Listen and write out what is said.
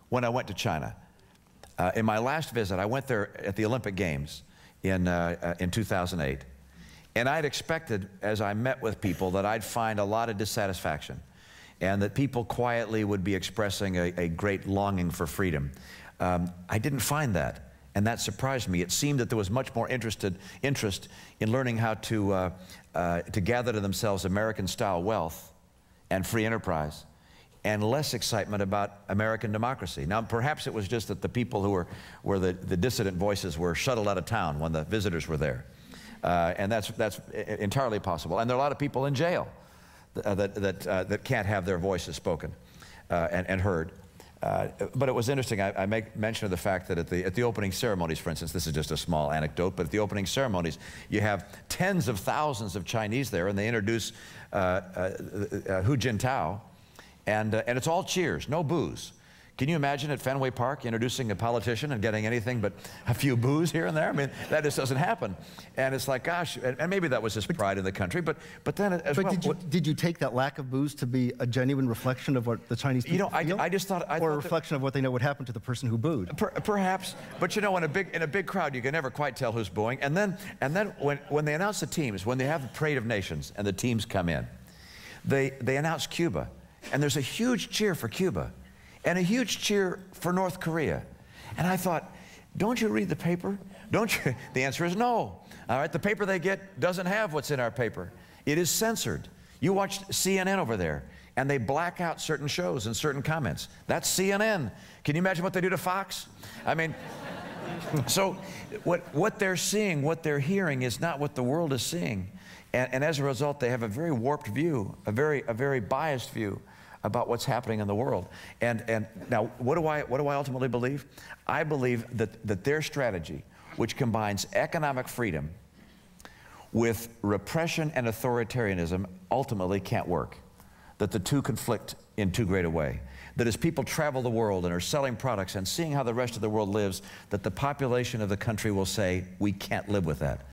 when I went to China. In my last visit, I went there at the Olympic Games in 2008. And I'd expected, as I met with people, that I'd find a lot of dissatisfaction and that people quietly would be expressing a great longing for freedom. I didn't find that, and that surprised me. It seemed that there was much more interest in learning how to gather to themselves American-style wealth and free enterprise, and less excitement about American democracy. Now, perhaps it was just that the people who were the dissident voices were shuttled out of town when the visitors were there. And that's entirely possible. And there are a lot of people in jail that can't have their voices spoken and heard. But it was interesting. I make mention of the fact that at the opening ceremonies, for instance, this is just a small anecdote, but at the opening ceremonies, you have tens of thousands of Chinese there, and they introduce Hu Jintao, and it's all cheers, no boos. Can you imagine at Fenway Park introducing a politician and getting anything but a few boos here and there? I mean, that just doesn't happen. And it's like, gosh, and maybe that was just pride in the country, but then as well. Did you take that lack of boos to be a genuine reflection of what the Chinese people feel? I just thought... Or a reflection of what they know would happen to the person who booed? Perhaps, but you know, in a big crowd, you can never quite tell who's booing. And then when they announce the teams, when they have the Parade of Nations and the teams come in, they announce Cuba, and there's a huge cheer for Cuba. And a huge cheer for North Korea. And I thought, don't you read the paper? Don't you? The answer is no. All right, the paper they get doesn't have what's in our paper. It is censored. You watch CNN over there, and they black out certain shows and certain comments. That's CNN. Can you imagine what they do to Fox? I mean, so what they're seeing, what they're hearing is not what the world is seeing. And as a result, they have a very warped view, a very biased view about what's happening in the world. And now, what do I ultimately believe? I believe that their strategy, which combines economic freedom with repression and authoritarianism, ultimately can't work. That the two conflict in too great a way. That as people travel the world and are selling products and seeing how the rest of the world lives, that the population of the country will say, we can't live with that.